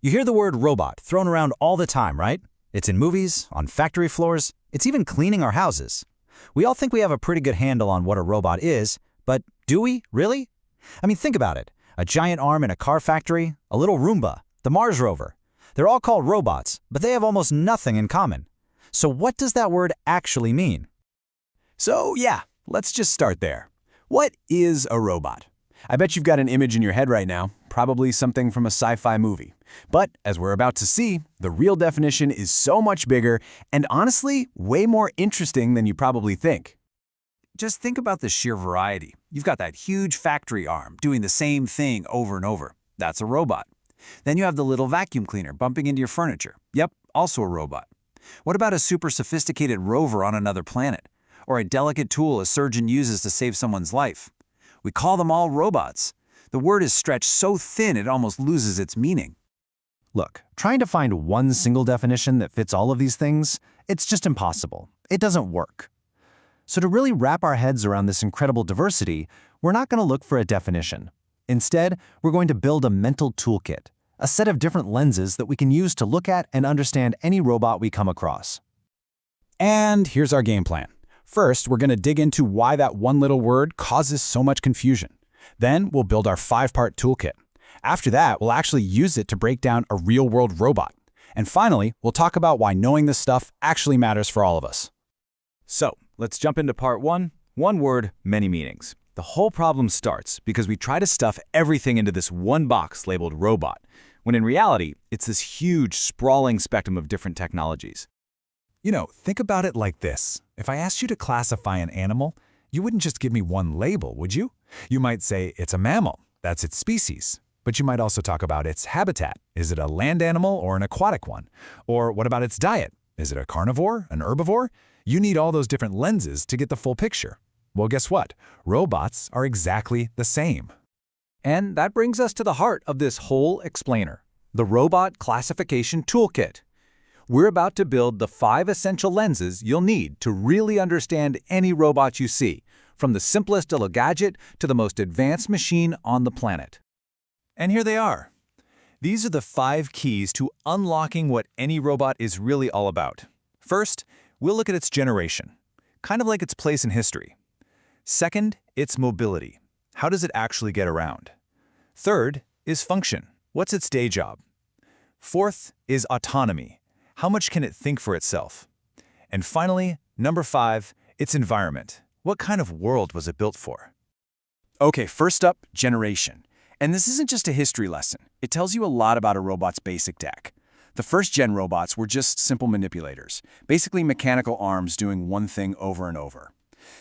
You hear the word robot thrown around all the time, right? It's in movies, on factory floors, it's even cleaning our houses. We all think we have a pretty good handle on what a robot is, but do we, really? I mean, think about it. A giant arm in a car factory, a little Roomba, the Mars rover. They're all called robots, but they have almost nothing in common. So what does that word actually mean? So yeah, let's just start there. What is a robot? I bet you've got an image in your head right now, probably something from a sci-fi movie. But as we're about to see, the real definition is so much bigger and honestly, way more interesting than you probably think. Just think about the sheer variety. You've got that huge factory arm doing the same thing over and over. That's a robot. Then you have the little vacuum cleaner bumping into your furniture. Yep, also a robot. What about a super sophisticated rover on another planet? Or a delicate tool a surgeon uses to save someone's life? We call them all robots. The word is stretched so thin it almost loses its meaning. Look, trying to find one single definition that fits all of these things, it's just impossible. It doesn't work. So to really wrap our heads around this incredible diversity, we're not going to look for a definition. Instead, we're going to build a mental toolkit, a set of different lenses that we can use to look at and understand any robot we come across. And here's our game plan. First, we're going to dig into why that one little word causes so much confusion. Then we'll build our 5-part toolkit. After that, we'll actually use it to break down a real-world robot. And finally, we'll talk about why knowing this stuff actually matters for all of us. So, let's jump into part 1. One word, many meanings. The whole problem starts because we try to stuff everything into this one box labeled robot, when in reality, it's this huge, sprawling spectrum of different technologies. Think about it like this. If I asked you to classify an animal, you wouldn't just give me one label, would you? You might say it's a mammal, that's its species. But you might also talk about its habitat. Is it a land animal or an aquatic one? Or what about its diet? Is it a carnivore, an herbivore? You need all those different lenses to get the full picture. Well, guess what? Robots are exactly the same. And that brings us to the heart of this whole explainer, the Robot Classification Toolkit. We're about to build the 5 essential lenses you'll need to really understand any robot you see, from the simplest little gadget to the most advanced machine on the planet. And here they are. These are the 5 keys to unlocking what any robot is really all about. First, we'll look at its generation, kind of like its place in history. Second, its mobility. How does it actually get around? Third is function. What's its day job? Fourth is autonomy. How much can it think for itself? And finally, number 5, its environment. What kind of world was it built for? Okay, first up, generation. And this isn't just a history lesson. It tells you a lot about a robot's basic deck. The first-gen robots were just simple manipulators, basically mechanical arms doing one thing over and over.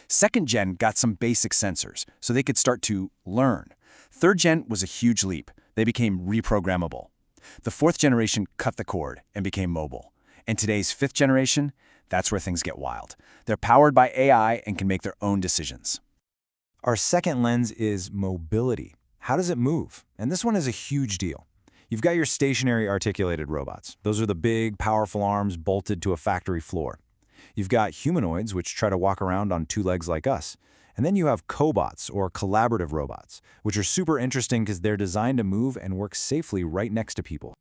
Second-gen got some basic sensors, so they could start to learn. Third-gen was a huge leap. They became reprogrammable. The fourth generation cut the cord and became mobile. And today's 5th generation, that's where things get wild. They're powered by AI and can make their own decisions. Our second lens is mobility. How does it move? And this one is a huge deal. You've got your stationary articulated robots. Those are the big, powerful arms bolted to a factory floor. You've got humanoids, which try to walk around on 2 legs like us. And then you have cobots, or collaborative robots, which are super interesting because they're designed to move and work safely right next to people.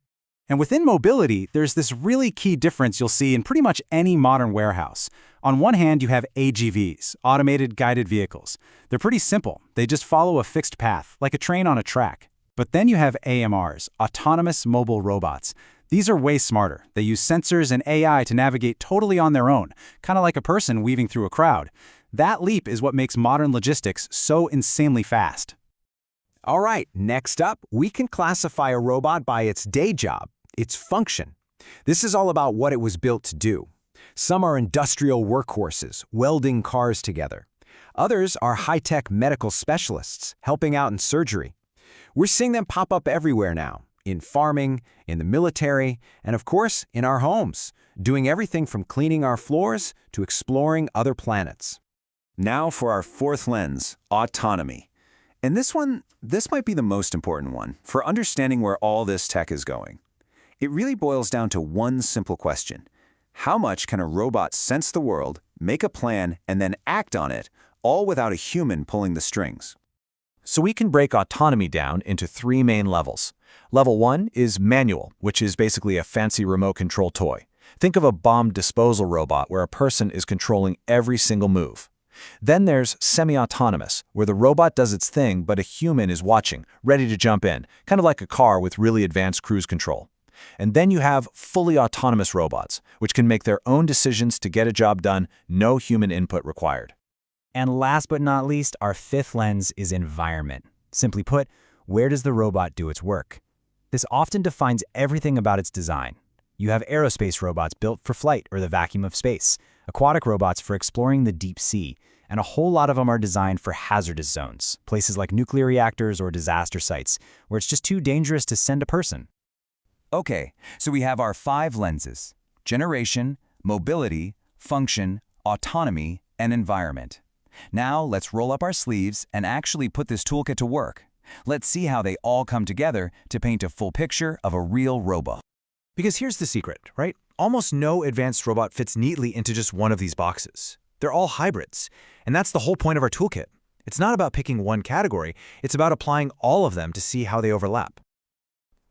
And within mobility, there's this really key difference you'll see in pretty much any modern warehouse. On one hand, you have AGVs, automated guided vehicles. They're pretty simple. They just follow a fixed path, like a train on a track. But then you have AMRs, autonomous mobile robots. These are way smarter. They use sensors and AI to navigate totally on their own, kind of like a person weaving through a crowd. That leap is what makes modern logistics so insanely fast. All right, next up, we can classify a robot by its day job, its function. This is all about what it was built to do. Some are industrial workhorses, welding cars together. Others are high-tech medical specialists, helping out in surgery. We're seeing them pop up everywhere now, in farming, in the military, and of course, in our homes, doing everything from cleaning our floors to exploring other planets. Now for our 4th lens, autonomy. And this might be the most important one for understanding where all this tech is going. It really boils down to one simple question. How much can a robot sense the world, make a plan, and then act on it, all without a human pulling the strings? So we can break autonomy down into 3 main levels. Level 1 is manual, which is basically a fancy remote control toy. Think of a bomb disposal robot where a person is controlling every single move. Then there's semi-autonomous, where the robot does its thing but a human is watching, ready to jump in, kind of like a car with really advanced cruise control. And then you have fully autonomous robots, which can make their own decisions to get a job done, no human input required. And last but not least, our fifth lens is environment. Simply put, where does the robot do its work? This often defines everything about its design. You have aerospace robots built for flight or the vacuum of space, aquatic robots for exploring the deep sea, and a whole lot of them are designed for hazardous zones, places like nuclear reactors or disaster sites, where it's just too dangerous to send a person. Okay, so we have our 5 lenses: generation, mobility, function, autonomy, and environment. Now let's roll up our sleeves and actually put this toolkit to work. Let's see how they all come together to paint a full picture of a real robot. Because here's the secret, right? Almost no advanced robot fits neatly into just one of these boxes. They're all hybrids, and that's the whole point of our toolkit. It's not about picking one category, it's about applying all of them to see how they overlap.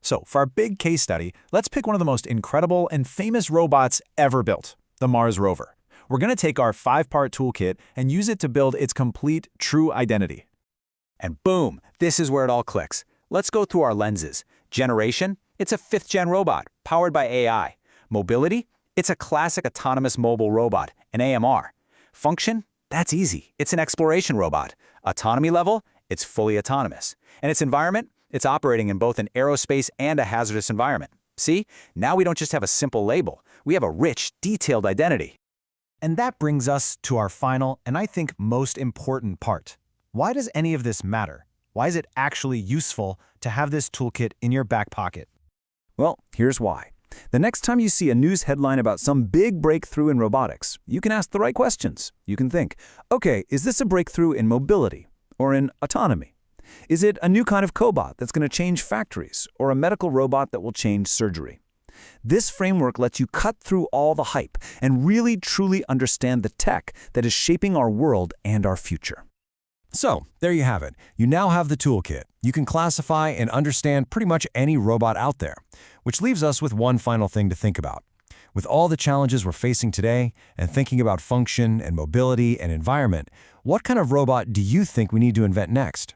So, for our big case study, let's pick one of the most incredible and famous robots ever built, the Mars rover. We're going to take our 5-part toolkit and use it to build its complete, true identity. And boom, this is where it all clicks. Let's go through our lenses. Generation, it's a 5th-gen robot, powered by AI. Mobility, it's a classic autonomous mobile robot, an AMR. Function, that's easy. It's an exploration robot. Autonomy level, it's fully autonomous. And its environment, it's operating in both an aerospace and a hazardous environment. See, now we don't just have a simple label. We have a rich, detailed identity. And that brings us to our final and I think most important part. Why does any of this matter? Why is it actually useful to have this toolkit in your back pocket? Well, here's why. The next time you see a news headline about some big breakthrough in robotics, you can ask the right questions. You can think, okay, is this a breakthrough in mobility or in autonomy? Is it a new kind of cobot that's going to change factories or a medical robot that will change surgery? This framework lets you cut through all the hype and really truly understand the tech that is shaping our world and our future. So, there you have it. You now have the toolkit. You can classify and understand pretty much any robot out there, which leaves us with one final thing to think about. With all the challenges we're facing today and thinking about function and mobility and environment, what kind of robot do you think we need to invent next?